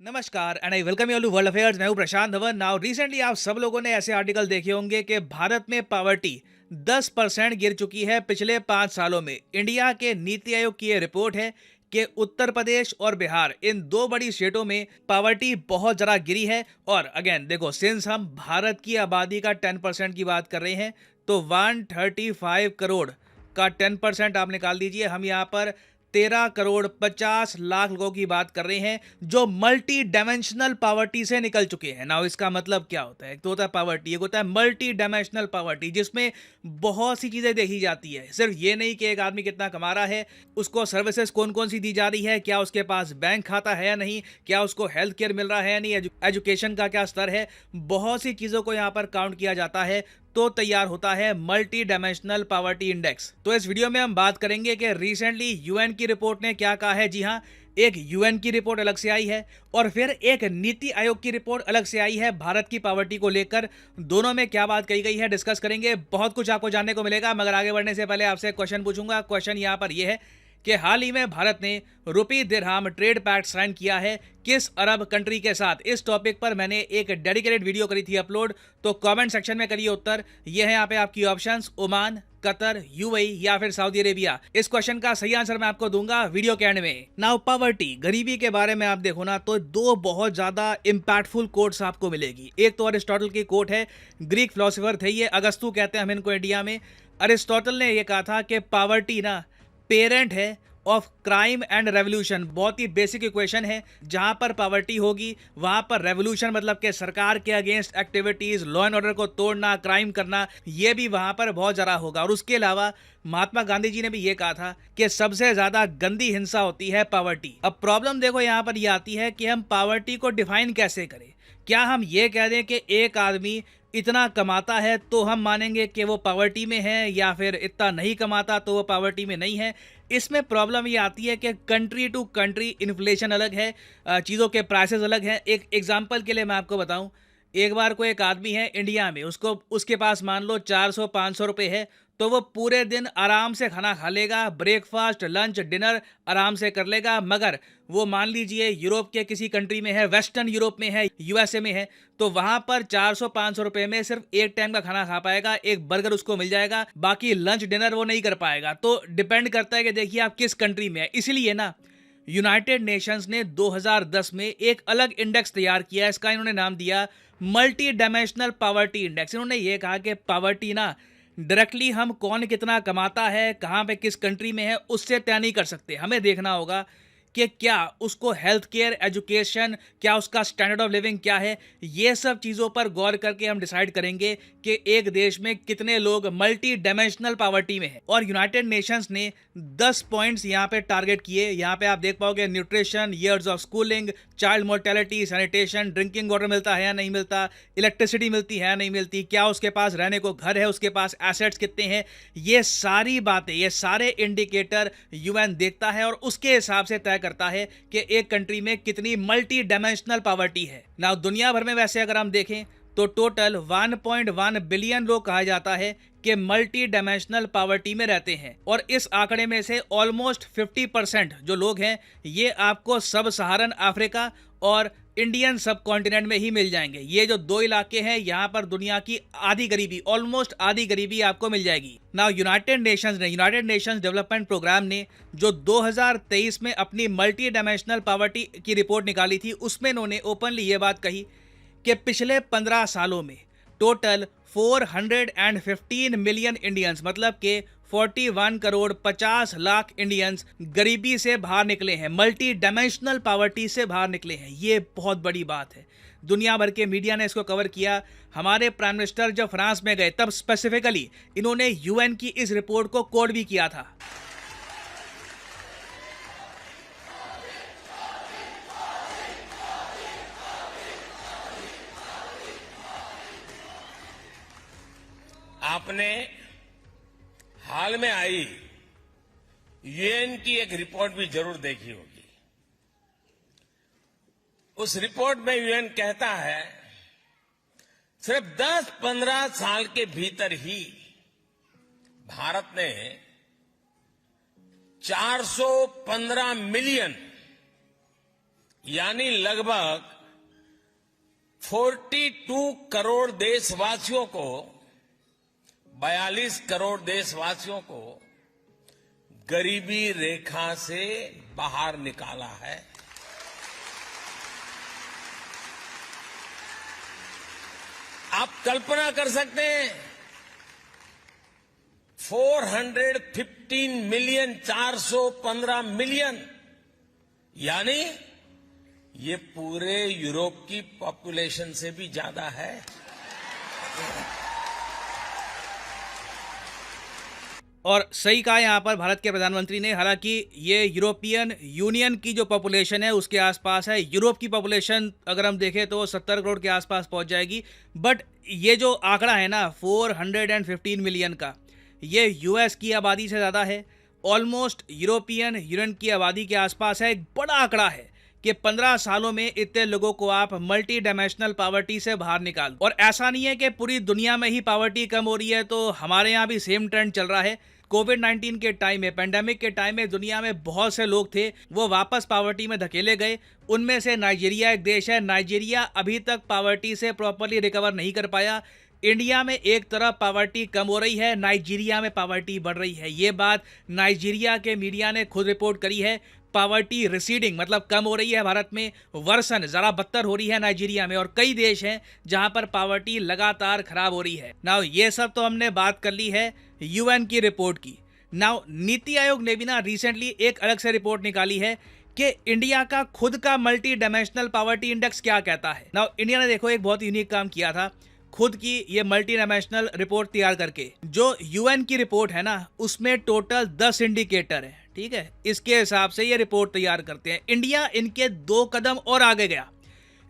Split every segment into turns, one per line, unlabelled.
नमस्कार and I welcome you to world affairs. मैं हूं प्रशांत धवन। नाउ रिसेंटली आप सब लोगों ने ऐसे आर्टिकल देखे होंगे कि भारत में पावर्टी 10% गिर चुकी है पिछले 5 सालों में। इंडिया के नीति आयोग की यह रिपोर्ट है कि उत्तर प्रदेश और बिहार इन दो बड़ी स्टेटों में पावर्टी बहुत ज़्यादा गिरी है। और अगेन देखो, सिंस हम भारत की आबादी का 10% की बात कर रहे हैं तो 135 करोड़ का 10% आप निकाल दीजिए। हम यहाँ पर 13 करोड़ 50 लाख लोगों की बात कर रहे हैं जो मल्टी डायमेंशनल पावर्टी से निकल चुके हैं। नाउ इसका मतलब क्या होता है? एक तो होता है पावर्टी, एक होता है मल्टी डायमेंशनल पावर्टी, जिसमें बहुत सी चीजें देखी जाती है। सिर्फ ये नहीं कि एक आदमी कितना कमा रहा है, उसको सर्विसेज कौन कौन सी दी जा रही है, क्या उसके पास बैंक खाता है या नहीं, क्या उसको हेल्थ केयर मिल रहा है या नहीं, एजुकेशन का क्या स्तर है। बहुत सी चीजों को यहाँ पर काउंट किया जाता है तो तैयार होता है मल्टी डायमेंशनल पावर्टी इंडेक्स। तो इस वीडियो में हम बात करेंगे कि रिसेंटली यूएन की रिपोर्ट ने क्या कहा है। जी हाँ, एक यूएन की रिपोर्ट अलग से आई है और फिर एक नीति आयोग की रिपोर्ट अलग से आई है भारत की पावर्टी को लेकर। दोनों में क्या बात कही गई है डिस्कस करेंगे। बहुत कुछ आपको जानने को मिलेगा, मगर आगे बढ़ने से पहले आपसे एक क्वेश्चन पूछूंगा। क्वेश्चन यहाँ पर यह है कि हाल ही में भारत ने रुपी दिरहम ट्रेड पैक्ट साइन किया है किस अरब कंट्री के साथ। इस टॉपिक पर मैंने एक डेडिकेटेड वीडियो करी थी अपलोड, तो कमेंट सेक्शन में करिए उत्तर। ये है यहाँ पे आपकी ऑप्शंस, ओमान, कतर, यूएई या फिर सऊदी अरेबिया। इस क्वेश्चन का सही आंसर मैं आपको दूंगा वीडियो के एंड में। नाउ पावर्टी, गरीबी के बारे में आप देखो ना तो दो बहुत ज्यादा इंपैक्टफुल कोट्स आपको मिलेगी। एक तो अरिस्टोटल की कोट है, ग्रीक फिलोसोफर थे ये, अगस्तु कहते हैं हम इनको इंडिया में। अरिस्टोटल ने यह कहा था कि पावर्टी ना पेरेंट है ऑफ क्राइम एंड रेवोल्यूशन। बहुत ही बेसिक इक्वेशन है। जहां पर पावर्टी होगी वहां पर रेवोल्यूशन, मतलब कि सरकार के against activities, law and order को तोड़ना, क्राइम करना, यह भी वहां पर बहुत ज़्यादा होगा। और उसके अलावा महात्मा गांधी जी ने भी ये कहा था कि सबसे ज्यादा गंदी हिंसा होती है पावर्टी। अब प्रॉब्लम देखो यहां पर यह आती है कि हम पावर्टी को डिफाइन कैसे करें। क्या हम ये कह दें कि एक आदमी इतना कमाता है तो हम मानेंगे कि वो पावर्टी में है, या फिर इतना नहीं कमाता तो वो पावर्टी में नहीं है? इसमें प्रॉब्लम ये आती है कि कंट्री टू कंट्री इन्फ्लेशन अलग है, चीज़ों के प्राइसेस अलग हैं। एक एग्जांपल के लिए मैं आपको बताऊं, एक बार कोई एक आदमी है इंडिया में, उसको उसके पास मान लो 400-500 रुपये है, तो वो पूरे दिन आराम से खाना खा लेगा, ब्रेकफास्ट, लंच, डिनर आराम से कर लेगा। मगर वो मान लीजिए यूरोप के किसी कंट्री में है, वेस्टर्न यूरोप में है, यूएसए में है, तो वहां पर 400-500 रुपये में सिर्फ एक टाइम का खाना खा पाएगा, एक बर्गर उसको मिल जाएगा, बाकी लंच डिनर वो नहीं कर पाएगा। तो डिपेंड करता है कि देखिए आप किस कंट्री में है। इसलिए ना यूनाइटेड नेशंस ने 2010 में एक अलग इंडेक्स तैयार किया। इसका इन्होंने नाम दिया मल्टी डायमेंशनल पावर्टी इंडेक्स। इन्होंने ये कहा कि पावर्टी ना डायरेक्टली हम कौन कितना कमाता है, कहाँ पे किस कंट्री में है, उससे तय नहीं कर सकते। हमें देखना होगा कि क्या उसको हेल्थ केयर, एजुकेशन, क्या उसका स्टैंडर्ड ऑफ लिविंग क्या है। ये सब चीज़ों पर गौर करके हम डिसाइड करेंगे कि एक देश में कितने लोग मल्टी डायमेंशनल पावर्टी में है। और यूनाइटेड नेशंस ने 10 पॉइंट्स यहाँ पे टारगेट किए। यहाँ पे आप देख पाओगे nutrition, years of schooling, child mortality, sanitation, drinking water मिलता है या नहीं मिलता, इलेक्ट्रिसिटी मिलती है या नहीं मिलती, क्या उसके पास रहने को घर है, उसके पास एसेट्स कितने हैं। ये सारी बातें, ये सारे इंडिकेटर यूएन देखता है और उसके हिसाब से तय करता है कि एक कंट्री में कितनी मल्टी डायमेंशनल पावर्टी है। ना दुनिया भर में वैसे अगर हम देखें तो टोटल 1.1 बिलियन लोग कहा जाता है कि मल्टी डायमेंशनल पावर्टी में रहते हैं। और इस आंकड़े में से ऑलमोस्ट 50% जो लोग हैं ये आपको सब सहारन अफ्रीका और इंडियन सब कॉन्टिनेंट में ही मिल जाएंगे। ये जो दो इलाके हैं यहाँ पर दुनिया की आधी गरीबी, ऑलमोस्ट आधी गरीबी आपको मिल जाएगी। Now United Nations Development Programme ने जो 2023 में अपनी मल्टी डायमेंशनल पावर्टी की रिपोर्ट निकाली थी, उसमें इन्होंने ओपनली ये बात कही कि पिछले 15 सालों में टोटल 415 मिलियन इंडियंस, मतलब के 41 करोड़ 50 लाख इंडियंस गरीबी से बाहर निकले हैं, मल्टी डायमेंशनल पावर्टी से बाहर निकले हैं। ये बहुत बड़ी बात है। दुनिया भर के मीडिया ने इसको कवर किया। हमारे प्राइम मिनिस्टर जब फ्रांस में गए तब स्पेसिफिकली इन्होंने यूएन की इस रिपोर्ट को कोट भी किया था।
आपने हाल में आई यूएन की एक रिपोर्ट भी जरूर देखी होगी। उस रिपोर्ट में यूएन कहता है सिर्फ 10-15 साल के भीतर ही भारत ने 415 मिलियन यानी लगभग 42 करोड़ देशवासियों को 42 करोड़ देशवासियों को गरीबी रेखा से बाहर निकाला है। आप कल्पना कर सकते हैं 415 मिलियन 415 मिलियन यानी ये पूरे यूरोप की पॉपुलेशन से भी ज्यादा है।
और सही कहा यहाँ पर भारत के प्रधानमंत्री ने। हालांकि ये यूरोपियन यूनियन की जो पॉपुलेशन है उसके आसपास है। यूरोप की पॉपुलेशन अगर हम देखें तो 70 करोड़ के आसपास पहुंच जाएगी। बट ये जो आंकड़ा है ना 415 मिलियन का, ये यूएस की आबादी से ज़्यादा है। ऑलमोस्ट यूरोपियन यूनियन की आबादी के आसपास है। एक बड़ा आंकड़ा है कि 15 सालों में इतने लोगों को आप मल्टी डायमेंशनल पॉवर्टी से बाहर निकाल। और ऐसा नहीं है कि पूरी दुनिया में ही पॉवर्टी कम हो रही है, तो हमारे यहाँ भी सेम ट्रेंड चल रहा है। कोविड-19 के टाइम में, पेंडेमिक के टाइम में दुनिया में बहुत से लोग थे वो वापस पॉवर्टी में धकेले गए। उनमें से नाइजीरिया एक देश है। नाइजीरिया अभी तक पॉवर्टी से प्रॉपर्ली रिकवर नहीं कर पाया। इंडिया में एक तरफ पॉवर्टी कम हो रही है, नाइजीरिया में पॉवर्टी बढ़ रही है। ये बात नाइजीरिया के मीडिया ने खुद रिपोर्ट करी है। पॉवर्टी रिसीडिंग मतलब कम हो रही है भारत में, वर्सन ज़रा बदतर हो रही है नाइजीरिया में। और कई देश हैं जहां पर पॉवर्टी लगातार खराब हो रही है। नाउ ये सब तो हमने बात कर ली है यूएन की रिपोर्ट की। नाउ नीति आयोग ने भी ना रिसेंटली एक अलग से रिपोर्ट निकाली है कि इंडिया का खुद का मल्टी डायमेंशनल पॉवर्टी इंडेक्स क्या कहता है। नाउ इंडिया ने देखो एक बहुत यूनिक काम किया था, खुद की ये मल्टी डायमेंशनल रिपोर्ट तैयार करके। जो यूएन की रिपोर्ट है ना उसमें टोटल 10 इंडिकेटर है, ठीक है। इसके हिसाब से ये रिपोर्ट तैयार करते हैं। इंडिया इनके 2 कदम और आगे गया।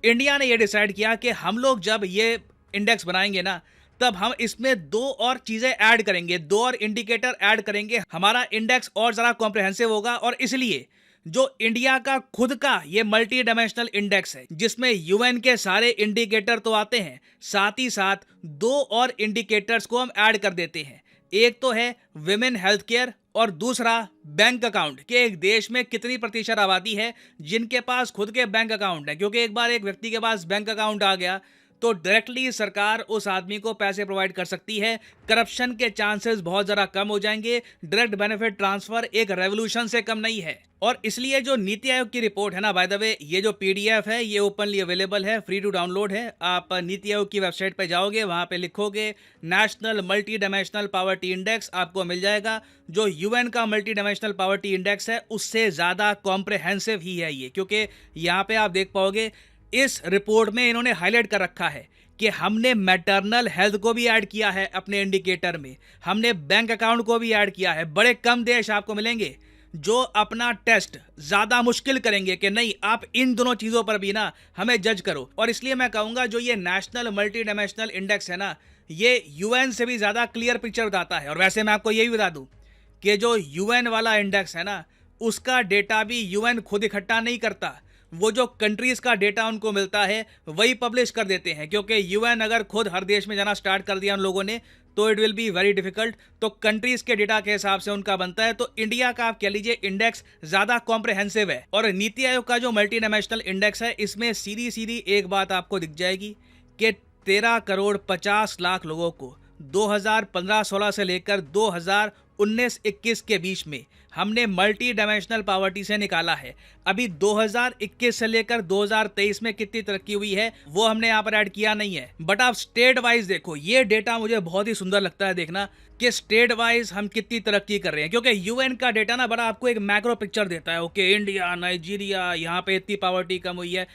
इंडिया ने ये डिसाइड किया कि हम लोग जब ये इंडेक्स बनाएंगे ना तब हम इसमें 2 और चीजें ऐड करेंगे, 2 और इंडिकेटर ऐड करेंगे। हमारा इंडेक्स और जरा कॉम्प्रिहेंसिव होगा। और इसलिए जो इंडिया का खुद का ये मल्टी डायमेंशनल इंडेक्स है जिसमें यूएन के सारे इंडिकेटर तो आते हैं, साथ ही साथ 2 और इंडिकेटर्स को हम ऐड कर देते हैं। एक तो है विमेन हेल्थ केयर और दूसरा बैंक अकाउंट, कि एक देश में कितनी प्रतिशत आबादी है जिनके पास खुद के बैंक अकाउंट है। क्योंकि एक बार एक व्यक्ति के पास बैंक अकाउंट आ गया तो डायरेक्टली सरकार उस आदमी को पैसे प्रोवाइड कर सकती है। करप्शन के चांसेस बहुत ज़्यादा कम हो जाएंगे। डायरेक्ट बेनिफिट ट्रांसफर एक रेवोल्यूशन से कम नहीं है। और इसलिए जो नीति आयोग की रिपोर्ट है ना, बाय द वे ये जो पीडीएफ है ये ओपनली अवेलेबल है, फ्री टू डाउनलोड है। आप नीति आयोग की वेबसाइट पर जाओगे, वहाँ पे लिखोगे national multi dimensional poverty index, आपको मिल जाएगा। जो यूएन का मल्टी डायमेंशनल पॉवर्टी इंडेक्स है उससे ज़्यादा कॉम्प्रिहेंसिव ही है ये। क्योंकि यहाँ पे आप देख पाओगे इस रिपोर्ट में इन्होंने हाईलाइट कर रखा है कि हमने मैटरनल हेल्थ को भी ऐड किया है अपने इंडिकेटर में, हमने बैंक अकाउंट को भी ऐड किया है। बड़े कम देश आपको मिलेंगे जो अपना टेस्ट ज़्यादा मुश्किल करेंगे कि नहीं आप इन दोनों चीज़ों पर भी ना हमें जज करो। और इसलिए मैं कहूँगा जो ये नेशनल मल्टी डायमेंशनल इंडेक्स है ना ये यूएन से भी ज़्यादा क्लियर पिक्चर बताता है। और वैसे मैं आपको यही बता दूँ कि जो यूएन वाला इंडेक्स है ना उसका डेटा भी यूएन खुद इकट्ठा नहीं करता। वो जो कंट्रीज का डेटा उनको मिलता है वही पब्लिश कर देते हैं। क्योंकि यूएन अगर खुद हर देश में जाना स्टार्ट कर दिया उन लोगों ने तो it will be very difficult. तो कंट्रीज के डेटा के हिसाब से उनका बनता है। तो इंडिया का आप कह लीजिए इंडेक्स ज़्यादा कॉम्प्रिहेंसिव है। और नीति आयोग का जो मल्टी डायमेंशनल इंडेक्स है इसमें सीधी सीधी एक बात आपको दिख जाएगी कि 13 करोड़ 50 लाख लोगों को 2015-16 से लेकर 2019-21 के बीच में हमने मल्टी डायमेंशनल पॉवर्टी से निकाला है। अभी 2021 से लेकर 2023 में कितनी तरक्की हुई है वो हमने यहाँ पर ऐड किया नहीं है। बट आप स्टेट वाइज देखो, ये डेटा मुझे बहुत ही सुंदर लगता है देखना कि स्टेट वाइज हम कितनी तरक्की कर रहे हैं। क्योंकि यूएन का डेटा ना बड़ा आपको एक मैक्रो पिक्चर देता है। ओके इंडिया, नाइजीरिया, यहाँ पे इतनी पॉवर्टी कम हुई है।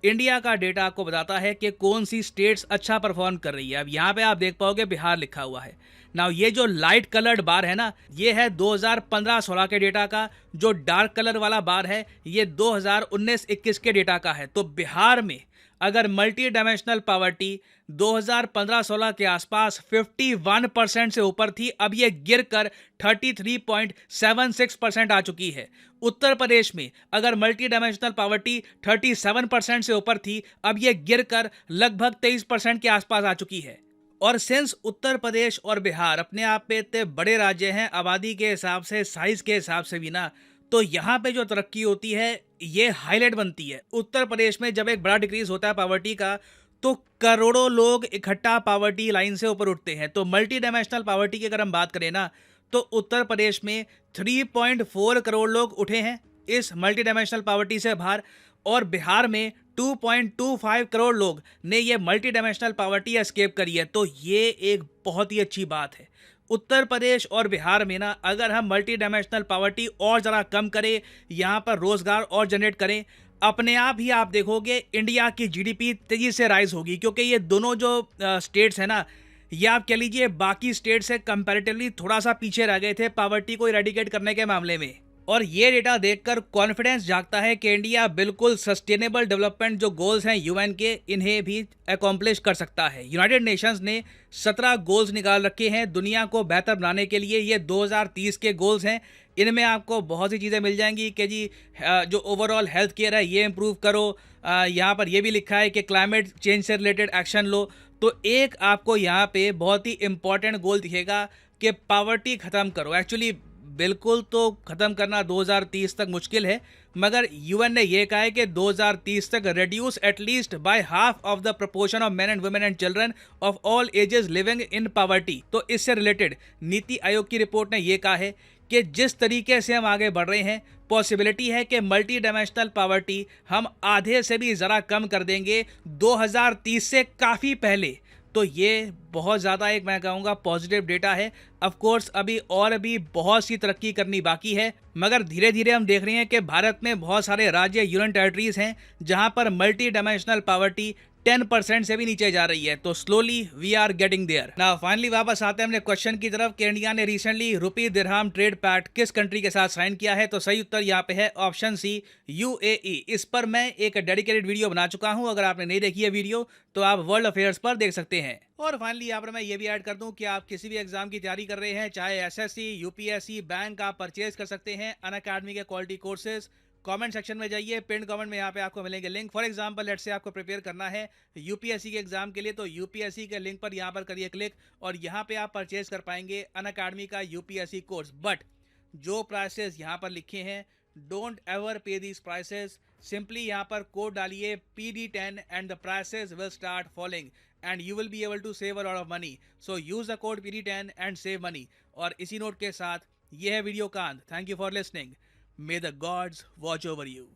इंडिया का डेटा आपको बताता है कि कौन सी स्टेट्स अच्छा परफॉर्म कर रही है। अब यहाँ पे आप देख पाओगे बिहार लिखा हुआ है। नाउ ये जो लाइट कलर्ड बार है ना ये है 2015-16 के डेटा का, जो डार्क कलर वाला बार है ये 2019-21 के डेटा का है। तो बिहार में अगर मल्टी डायमेंशनल पॉवर्टी 2015-16 के आसपास 51% से ऊपर थी, अब ये गिरकर 33.76% आ चुकी है। उत्तर प्रदेश में अगर मल्टी डायमेंशनल पॉवर्टी 37% से ऊपर थी, अब ये गिरकर लगभग 23% के आसपास आ चुकी है। और सिंस उत्तर प्रदेश और बिहार अपने आप में इतने बड़े राज्य हैं आबादी के हिसाब से, साइज के हिसाब से भी ना, तो यहाँ पे जो तरक्की होती है ये हाईलाइट बनती है। उत्तर प्रदेश में जब एक बड़ा डिक्रीज होता है पॉवर्टी का, तो करोड़ों लोग इकट्ठा पॉवर्टी लाइन से ऊपर उठते हैं। तो मल्टी डायमेंशनल पॉवर्टी की अगर हम बात करें ना, तो उत्तर प्रदेश में 3.4 करोड़ लोग उठे हैं इस मल्टी डायमेंशनल पॉवर्टी से बाहर, और बिहार में 2.25 करोड़ लोग ने ये मल्टी डायमेंशनल पॉवर्टी एस्केप करी है। तो ये एक बहुत ही अच्छी बात है। उत्तर प्रदेश और बिहार में ना अगर हम मल्टी डायमेंशनल पॉवर्टी और ज़रा कम करें, यहाँ पर रोज़गार और जनरेट करें, अपने आप ही आप देखोगे इंडिया की जीडीपी तेज़ी से राइज होगी। क्योंकि ये दोनों जो स्टेट्स हैं ना, ये आप कह लीजिए बाकी स्टेट से कंपैरेटिवली थोड़ा सा पीछे रह गए थे पॉवर्टी को इरेडिकेट करने के मामले में। और ये डेटा देखकर कॉन्फिडेंस जागता है कि इंडिया बिल्कुल सस्टेनेबल डेवलपमेंट जो गोल्स हैं यूएन के, इन्हें भी अकॉम्प्लिश कर सकता है। यूनाइटेड नेशंस ने 17 गोल्स निकाल रखे हैं दुनिया को बेहतर बनाने के लिए। ये 2030 के गोल्स हैं। इनमें आपको बहुत सी चीज़ें मिल जाएंगी कि जी जो ओवरऑल हेल्थ केयर है ये इम्प्रूव करो। यहाँ पर ये भी लिखा है कि क्लाइमेट चेंज से रिलेटेड एक्शन लो। तो एक आपको यहाँ पे बहुत ही इंपॉर्टेंट गोल दिखेगा कि पॉवर्टी ख़त्म करो। एक्चुअली बिल्कुल तो ख़त्म करना 2030 तक मुश्किल है, मगर यूएन ने यह कहा है कि 2030 तक reduce at least by half of the proportion of main and women and children of all ages living in poverty. तो इससे रिलेटेड नीति आयोग की रिपोर्ट ने यह कहा है कि जिस तरीके से हम आगे बढ़ रहे हैं, पॉसिबिलिटी है कि मल्टी डायमेंशनल पॉवर्टी हम आधे से भी ज़रा कम कर देंगे 2030 से काफ़ी पहले। तो ये बहुत ज़्यादा एक मैं कहूँगा पॉजिटिव डेटा है। ऑफ कोर्स अभी और भी बहुत सी तरक्की करनी बाकी है, मगर धीरे धीरे हम देख रहे हैं कि भारत में बहुत सारे राज्य यूनियन टेरिटरीज हैं जहां पर मल्टी डायमेंशनल पॉवर्टी 10% से भी नीचे जा रही है। तो slowly we are getting there. Now finally वापस आते हैं अपने क्वेश्चन की तरफ कि इंडिया ने रिसेंटली रुपी दिरहम ट्रेड पैक्ट किस कंट्री के साथ साइन किया है। तो सही उत्तर यहाँ पे है ऑप्शन सी, यूएई। इस पर मैं एक डेडिकेटेड वीडियो बना चुका हूँ, अगर आपने नहीं देखी है वीडियो तो आप वर्ल्ड अफेयर्स पर देख सकते हैं। और फाइनली यहाँ पर मैं ये भी ऐड कर दूं कि आप किसी भी एग्जाम की तैयारी कर रहे हैं, चाहे एसएससी, यूपीएससी, बैंक, आप परचेज कर सकते हैं अनअकैडमी के क्वालिटी कोर्सेज। कमेंट सेक्शन में जाइए, पिन कमेंट में यहाँ पे आपको मिलेंगे link. For example let's say आपको प्रिपेयर करना है यूपीएससी के एग्जाम के लिए, तो यूपीएससी के लिंक पर यहाँ पर करिए क्लिक और यहाँ पे आप परचेज कर पाएंगे अनअकैडमी का यूपीएससी कोर्स। बट जो प्राइसेस यहाँ पर लिखे हैं, डोंट एवर पे दीज प्राइसेस। सिंपली यहाँ पर कोड डालिए PD10 and the prices will start falling and you will be able to save a lot of money. So use the code PD10 and save money. और इसी note के साथ ये है video का अंत। Thank you for listening. May the gods watch over you.